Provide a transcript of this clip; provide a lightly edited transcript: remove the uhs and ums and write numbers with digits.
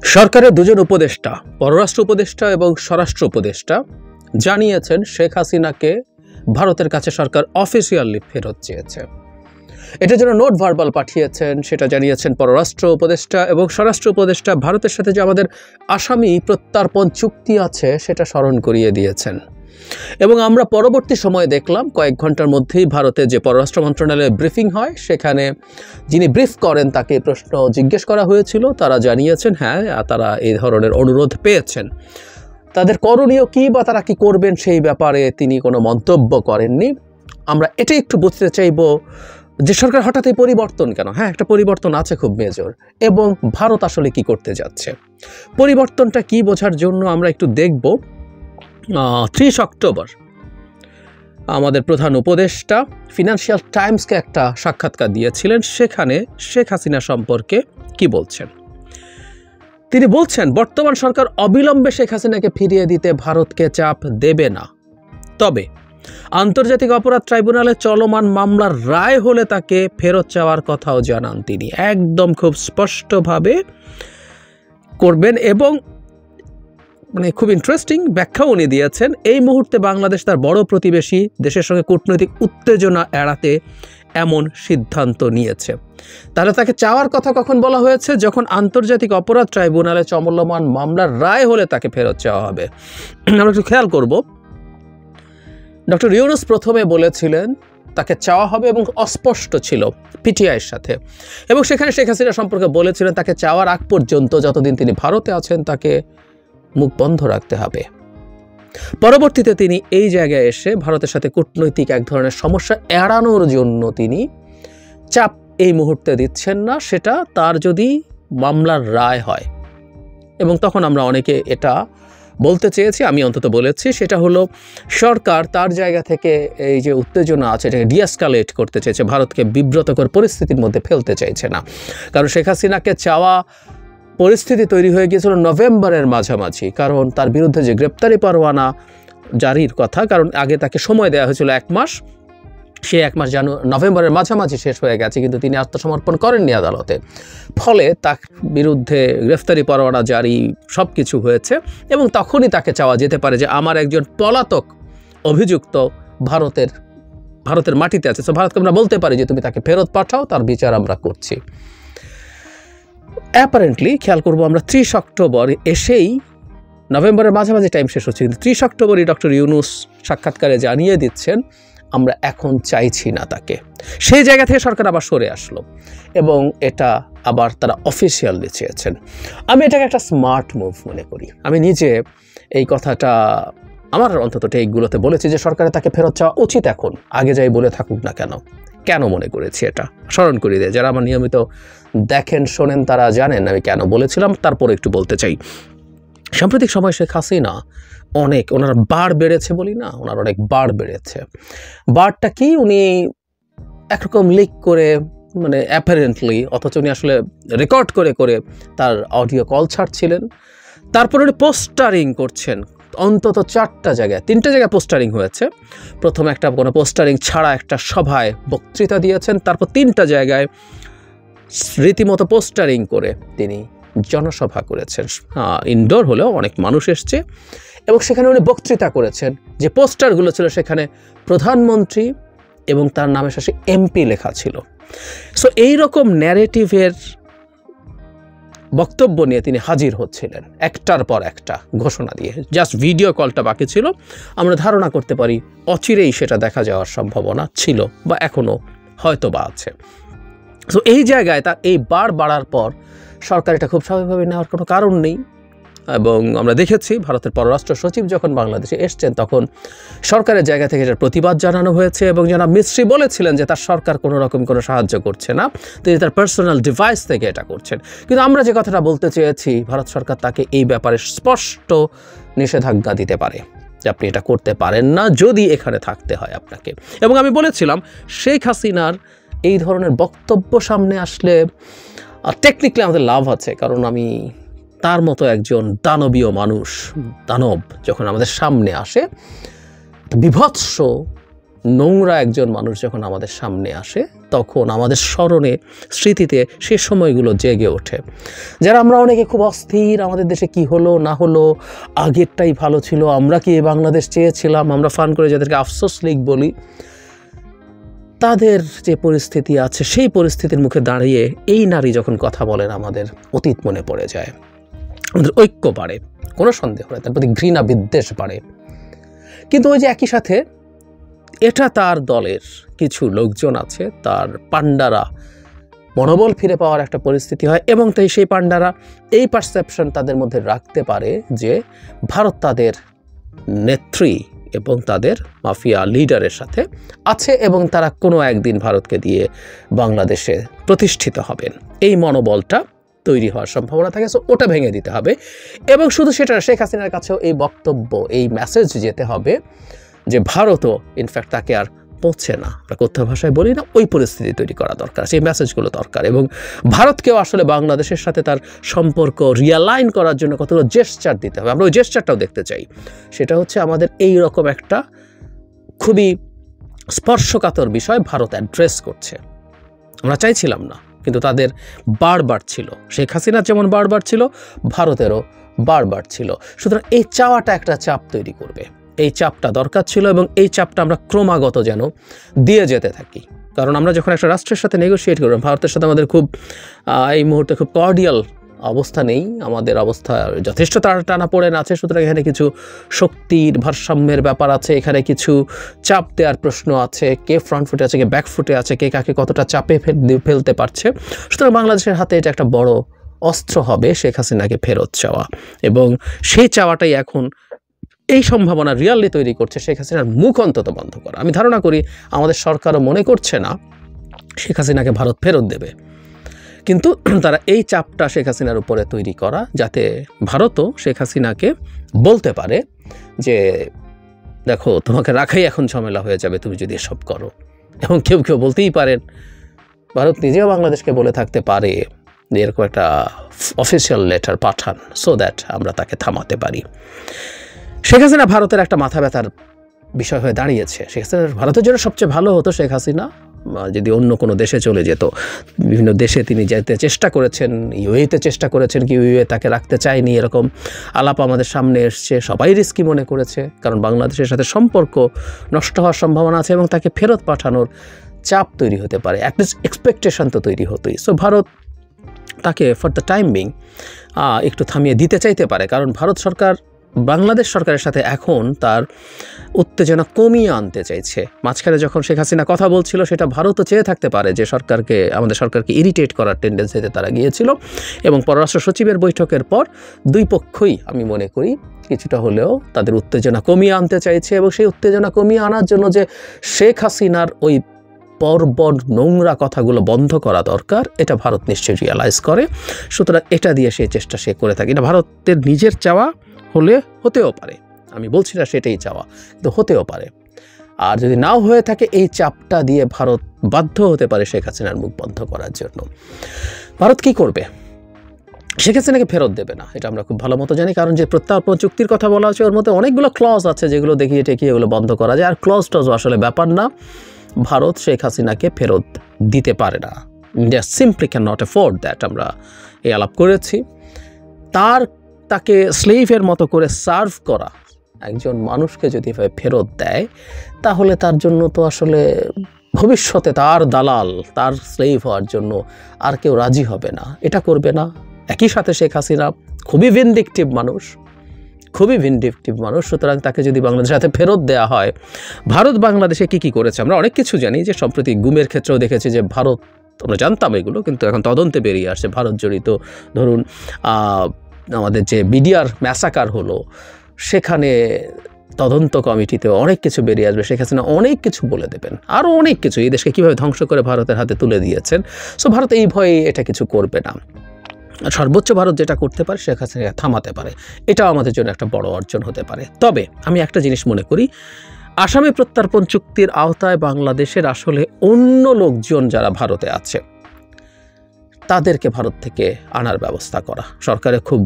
সরকারের দুজন উপদেষ্টা, পররাষ্ট্র উপদেষ্টা এবং স্বরাষ্ট্র উপদেষ্টা জানিয়েছেন শেখ হাসিনাকে ভারতের কাছে সরকার অফিসিয়ালি ফেরত চেয়েছে। এটার জন্য নোট ভার্বাল পাঠিয়েছেন, সেটা জানিয়েছেন পররাষ্ট্র উপদেষ্টা এবং স্বরাষ্ট্র উপদেষ্টা। ভারতের সাথে যে আমাদের আসামি প্রত্যার্পণ চুক্তি আছে সেটা স্মরণ করিয়ে দিয়েছেন। এবং আমরা পরবর্তী সময়ে দেখলাম কয়েক ঘন্টার মধ্যেই ভারতে যে পররাষ্ট্র মন্ত্রণালয়ে ব্রিফিং হয়, সেখানে যিনি ব্রিফ করেন তাকে প্রশ্ন জিজ্ঞেস করা হয়েছিল। তারা জানিয়েছেন হ্যাঁ, তারা এই ধরনের অনুরোধ পেয়েছেন। তাদের করণীয় কী বা তারা কী করবেন সেই ব্যাপারে তিনি কোনো মন্তব্য করেননি। আমরা এটাই একটু বুঝতে চাইব যে সরকার হঠাৎ এই পরিবর্তন কেন। হ্যাঁ, একটা পরিবর্তন আছে খুব মেজর, এবং ভারত আসলে কি করতে যাচ্ছে, পরিবর্তনটা কি বোঝার জন্য আমরা একটু দেখব। 30 অক্টোবর আমাদের প্রধান উপদেষ্টা ফিনান্সিয়াল টাইমসকে একটা সাক্ষাৎকার দিয়েছিলেন। সেখানে শেখ হাসিনা সম্পর্কে কি বলছেন? তিনি বলছেন, বর্তমান সরকার অবিলম্বে শেখ হাসিনাকে ফিরিয়ে দিতে ভারতকে চাপ দেবে না, তবে আন্তর্জাতিক অপরাধ ট্রাইব্যুনালে চলমান মামলার রায় হলে তাকে ফেরত চাওয়ার কথাও জানান তিনি। একদম খুব স্পষ্টভাবে করবেন, এবং খুব ইন্টারেস্টিং ব্যাখ্যাও উনি দিয়েছেন। এই মুহূর্তে বাংলাদেশ তার বড় প্রতিবেশী দেশের সঙ্গে কূটনৈতিক উত্তেজনা এড়াতে এমন সিদ্ধান্ত নিয়েছে। তাহলে তাকে চাওয়ার কথা কখন বলা হয়েছে? যখন আন্তর্জাতিক অপরাধ ট্রাইব্যুনালে চলমান মামলার রায় হলে তাকে ফেরত চাওয়া হবে। আমরা একটু খেয়াল করব, ডক্টর ইউনূস প্রথমে বলেছিলেন তাকে চাওয়া হবে, এবং অস্পষ্ট ছিল পিটিআইয়ের সাথে, এবং সেখানে শেখ হাসিনা সম্পর্কে বলেছিলেন তাকে চাওয়ার আগ পর্যন্ত যতদিন তিনি ভারতে আছেন তাকে মুখ বন্ধ রাখতে হবে। পরবর্তীতে তিনি এই জায়গায় এসে ভারতের সাথে কূটনৈতিক এক ধরনের সমস্যা এড়ানোর জন্য তিনি চাপ এই মুহূর্তে দিচ্ছেন না, সেটা তার যদি মামলার রায় হয়। এবং তখন আমরা অনেকে এটা বলতে চেয়েছি, আমি অন্তত বলেছি, সেটা হলো সরকার তার জায়গা থেকে এই যে উত্তেজনা আছে এটাকে ডিএসকালেট করতে চেয়েছে, ভারতকে বিব্রতকর পরিস্থিতির মধ্যে ফেলতে চাইছে না। কারণ শেখ হাসিনাকে চাওয়া পরিস্থিতি তৈরি হয়ে গিয়েছিল নভেম্বরের মাঝামাঝি, কারণ তার বিরুদ্ধে যে গ্রেপ্তারি পরোয়ানা জারির কথা, কারণ আগে তাকে সময় দেওয়া হয়েছিল 1 মাস, সে 1 মাস নভেম্বরের মাঝামাঝি শেষ হয়ে গেছে, কিন্তু তিনি আত্মসমর্পণ করেননি আদালতে। ফলে তার বিরুদ্ধে গ্রেফতারি পরোয়ানা জারি সব কিছু হয়েছে, এবং তখনই তাকে চাওয়া যেতে পারে যে আমার একজন পলাতক অভিযুক্ত ভারতের মাটিতে আছে, তো ভারতকে আমরা বলতে পারি যে তুমি তাকে ফেরত পাঠাও, তার বিচার আমরা করছি। অ্যাপারেন্টলি খেয়াল করবো আমরা 30 অক্টোবর এসেই, নভেম্বরের মাঝামাঝি টাইম শেষ হচ্ছে, কিন্তু 30 অক্টোবরই ডক্টর ইউনূস সাক্ষাৎকারে জানিয়ে দিচ্ছেন আমরা এখন চাইছি না তাকে। সেই জায়গা থেকে সরকার আবার সরে আসলো, এবং এটা আবার তারা অফিসিয়ালি চেয়েছেন। আমি এটাকে একটা স্মার্ট মুভ মনে করি। আমি নিজে এই কথাটা আমার অন্তত টেকগুলোতে বলেছি যে সরকারের তাকে ফেরত চাওয়া উচিত এখন, আগে যাই বলে থাকুক না কেন। কেন মনে করেছি এটা স্মরণ করিয়ে দেয়, যারা আমার নিয়মিত দেখেন শোনেন তারা জানেন আমি কেন বলেছিলাম। তারপরে একটু বলতে চাই, সাম্প্রতিক সময় শেখ হাসিনা ওনার বার বেড়েছে বলি না, ওনার অনেক বার বেড়েছে। বারটা কি, উনি একরকম লিক করে, অ্যাপারেন্টলি, অথচ উনি আসলে রেকর্ড করে করে তার অডিও কল ছাড়ছিলেন। তারপরে উনি পোস্টারিং করছেন অন্তত 3টা জায়গায় পোস্টারিং হয়েছে। প্রথমে একটা কোনো পোস্টারিং ছাড়া একটা সভায় বক্তৃতা দিয়েছেন, তারপর 3টা জায়গায় রীতিমতো পোস্টারিং করে তিনি জনসভা করেছেন। ইনডোর হলেও অনেক মানুষ এসছে, এবং সেখানে উনি বক্তৃতা করেছেন। যে পোস্টারগুলো ছিল সেখানে প্রধানমন্ত্রী এবং তার নামের শেষে এমপি লেখা ছিল। সো এইরকম ন্যারেটিভের বক্তব্য নিয়ে তিনি হাজির হচ্ছিলেন একটার পর একটা ঘোষণা দিয়ে। জাস্ট ভিডিও কলটা বাকি ছিল। আমরা ধারণা করতে পারি অচিরেই সেটা দেখা যাওয়ার সম্ভাবনা ছিল, বা এখনও হয়তো বা আছে। সো এই জায়গায় তার এই বার বাড়ার পর সরকার এটা খুব স্বাভাবিকভাবে নেওয়ার কোনো কারণ নেই। এবং আমরা দেখেছি ভারতের পররাষ্ট্র সচিব যখন বাংলাদেশে এসছেন তখন সরকারের জায়গা থেকে এটার প্রতিবাদ জানানো হয়েছে, এবং জনাব মিস্ত্রি বলেছিলেন যে তার সরকার কোনো রকম কোনো সাহায্য করছে না, তিনি তার পার্সোনাল ডিভাইস থেকে এটা করছেন। কিন্তু আমরা যে কথাটা বলতে চেয়েছি, ভারত সরকার তাকে এই ব্যাপারে স্পষ্ট নিষেধাজ্ঞা দিতে পারে যে আপনি এটা করতে পারেন না যদি এখানে থাকতে হয় আপনাকে। এবং আমি বলেছিলাম শেখ হাসিনার এই ধরনের বক্তব্য সামনে আসলে টেকনিক্যালি আমাদের লাভ আছে, কারণ আমি তার মতো একজন দানবীয় মানুষ, দানব যখন আমাদের সামনে আসে, বিভৎস নোংরা একজন মানুষ যখন আমাদের সামনে আসে তখন আমাদের স্মরণে স্মৃতিতে সে সময়গুলো জেগে ওঠে। যারা আমরা অনেকে খুব অস্থির, আমাদের দেশে কি হলো না হলো, আগেরটাই ভালো ছিল, আমরা কি এই বাংলাদেশ চেয়েছিলাম, আমরা ফান করে যাদেরকে আফসোস লীগ বলি, তাদের যে পরিস্থিতি আছে সেই পরিস্থিতির মুখে দাঁড়িয়ে এই নারী যখন কথা বলেন আমাদের অতীত মনে পড়ে যায়, আমাদের ঐক্য বাড়ে, কোনো সন্দেহ নেই, তার প্রতি ঘৃণা বিদ্বেষ বাড়ে। কিন্তু ওই যে একই সাথে এটা তার দলের কিছু লোকজন আছে, তার পান্ডারা মনোবল ফিরে পাওয়ার একটা পরিস্থিতি হয় এবং তাই সেই পান্ডারা এই পারসেপশন তাদের মধ্যে রাখতে পারে যে ভারত তাদের নেত্রী এবং তাদের মাফিয়া লিডারের সাথে আছে এবং তারা কোনো একদিন ভারতকে দিয়ে বাংলাদেশে প্রতিষ্ঠিত হবেন। এই মনোবলটা তৈরি হওয়ার সম্ভাবনা থাকে, সো ওটা ভেঙে দিতে হবে। এবং শুধু সেটা, শেখ হাসিনার কাছেও এই বক্তব্য, এই মেসেজ যেতে হবে যে ভারতও ইনফ্যাক্ট তাকে আর পৌঁছে না, আমরা কথ্য ভাষায় বলি না, ওই পরিস্থিতি তৈরি করা দরকার, সেই মেসেজগুলো দরকার। এবং ভারতকেও আসলে বাংলাদেশের সাথে তার সম্পর্ক রিয়ালাইন করার জন্য কতগুলো জেস্চার দিতে হবে। আমরা ওই জেস্চারটাও দেখতে চাই। সেটা হচ্ছে আমাদের এই রকম একটা খুবই স্পর্শকাতর বিষয় ভারত অ্যাড্রেস করছে। আমরা চাইছিলাম না, কিন্তু তাদের বারবার ছিল। শেখ হাসিনার যেমন বারবার ছিল, ভারতেরও বারবার ছিল। সুতরাং এই চাওয়াটা একটা চাপ তৈরি করবে, এই চাপটা দরকার ছিল এবং এই চাপটা আমরা ক্রমাগত যেন দিয়ে যেতে থাকি। কারণ আমরা যখন একটা রাষ্ট্রের সাথে নেগোশিয়েট করব, ভারতের সাথে আমাদের খুব এই মুহূর্তে খুব কর্ডিয়াল অবস্থা নেই, আমাদের অবস্থা যথেষ্ট টানা পড়েন আছে। সুতরাং এখানে কিছু শক্তির ভারসাম্যের ব্যাপার আছে, এখানে কিছু চাপ দেওয়ার প্রশ্ন আছে, কে ফ্রন্ট ফুটে আছে, কে ব্যাক ফুটে আছে, কে কাকে কতটা চাপে ফেলতে পারছে। সুতরাং বাংলাদেশের হাতে এটা একটা বড় অস্ত্র হবে শেখ হাসিনাকে ফেরত চাওয়া, এবং সেই চাওয়াটাই এখন এই সম্ভাবনা রিয়ালি তৈরি করছে শেখ হাসিনার মুখ অন্তত বন্ধ করা। আমি ধারণা করি আমাদের সরকারও মনে করছে না শেখ হাসিনাকে ভারত ফেরত দেবে, কিন্তু তারা এই চাপটা শেখ হাসিনার উপরে তৈরি করা, যাতে ভারতও শেখ হাসিনাকে বলতে পারে যে দেখো তোমাকে রাখাই এখন ঝামেলা হয়ে যাবে তুমি যদি এসব করো। এবং কেউ কেউ বলতেই পারেন, ভারত নিজেও বাংলাদেশকে বলে থাকতে পারে যে এরকম একটা অফিসিয়াল লেটার পাঠান, সো দ্যাট আমরা তাকে থামাতে পারি। শেখ হাসিনা ভারতের একটা মাথা ব্যথার বিষয় হয়ে দাঁড়িয়েছে। শেখ হাসিনা ভারতের জন্য সবচেয়ে ভালো হতো শেখ হাসিনা যদি অন্য কোনো দেশে চলে যেত। বিভিন্ন দেশে তিনি যেতে চেষ্টা করেছেন, ইউএতে চেষ্টা করেছেন, কি ইউএ তাকে রাখতে চায়নি, এরকম আলাপ আমাদের সামনে এসছে। সবাই রিস্কি মনে করেছে, কারণ বাংলাদেশের সাথে সম্পর্ক নষ্ট হওয়ার সম্ভাবনা আছে এবং তাকে ফেরত পাঠানোর চাপ তৈরি হতে পারে, অ্যাটলিস্ট এক্সপেকটেশন তো তৈরি হতোই। সো ভারত তাকে ফর দ্য টাইম বিং একটু থামিয়ে দিতে চাইতে পারে, কারণ ভারত সরকার বাংলাদেশ সরকারের সাথে এখন তার উত্তেজনা কমিয়ে আনতে চাইছে। মাঝখানে যখন শেখ হাসিনা কথা বলছিল, সেটা ভারতও চেয়ে থাকতে পারে যে আমাদের সরকারকে ইরিটেট করার টেন্ডেন্সিতে তারা গিয়েছিল। এবং পররাষ্ট্র সচিবের বৈঠকের পর দুই পক্ষই আমি মনে করি কিছুটা হলেও তাদের উত্তেজনা কমিয়ে আনতে চাইছে, এবং সেই উত্তেজনা কমিয়ে আনার জন্য যে শেখ হাসিনার ওই বর্বর নোংরা কথাগুলো বন্ধ করা দরকার, এটা ভারত নিশ্চয়ই রিয়ালাইজ করে। সুতরাং এটা দিয়ে সেই চেষ্টা সে করে থাকে। এটা ভারতের নিজের চাওয়া হলে হতেও পারে, আমি বলছি না সেটাই চাওয়া, কিন্তু হতেও পারে। আর যদি নাও হয়ে থাকে, এই চাপটা দিয়ে ভারত বাধ্য হতে পারে শেখ হাসিনার মুখ বন্ধ করার জন্য। ভারত কি করবে? শেখ হাসিনাকে ফেরত দেবে না, এটা আমরা খুব ভালো মতো জানি। কারণ যে প্রত্যার্পণ চুক্তির কথা বলা হচ্ছে, ওর মধ্যে অনেকগুলো ক্লজ আছে যেগুলো দেখিয়ে টেকিয়ে এগুলো বন্ধ করা যায়। আর ক্লজ টজ আসলে ব্যাপার না, ভারত শেখ হাসিনাকে ফেরত দিতে পারে না। India simply can not afford that. আমরা এই আলাপ করেছি। তাকে স্লেভের মতো করে সার্ভ করা একজন মানুষকে যদি ফেরত দেয়, তাহলে তার জন্য তো আসলে ভবিষ্যতে তার দালাল, তার স্লেভ হওয়ার জন্য আর কেউ রাজি হবে না, এটা করবে না। একই সাথে শেখ হাসিনা খুবই ভিনডিকটিভ মানুষ, সুতরাং তাকে যদি বাংলাদেশের সাথে ফেরত দেওয়া হয়, ভারত বাংলাদেশে কী করেছে আমরা অনেক কিছু জানি। যে সম্প্রতি গুমের ক্ষেত্রেও দেখেছি যে ভারত, আমরা জানতাম এগুলো, কিন্তু এখন তদন্তে বেরিয়ে আসছে ভারত জড়িত। ধরুন আমাদের যে বিডিআর ম্যাসাকার হলো, সেখানে তদন্ত কমিটিতে অনেক কিছু বেরিয়ে আসবে। শেখ হাসিনা অনেক কিছু বলে দেবেন, আরও অনেক কিছু, এই দেশকে কীভাবে ধ্বংস করে ভারতের হাতে তুলে দিয়েছেন। সো ভারত এই ভয়ে এটা কিছু করবে না। সর্বোচ্চ ভারত যেটা করতে পারে, শেখ হাসিনাকে থামাতে পারে। এটাও আমাদের জন্য একটা বড় অর্জন হতে পারে। তবে আমি একটা জিনিস মনে করি, আসামি প্রত্যার্পণ চুক্তির আওতায় বাংলাদেশের আসলে অন্য লোকজন যারা ভারতে আছে, তাদেরকে ভারত থেকে আনার ব্যবস্থা করা। সরকারের খুব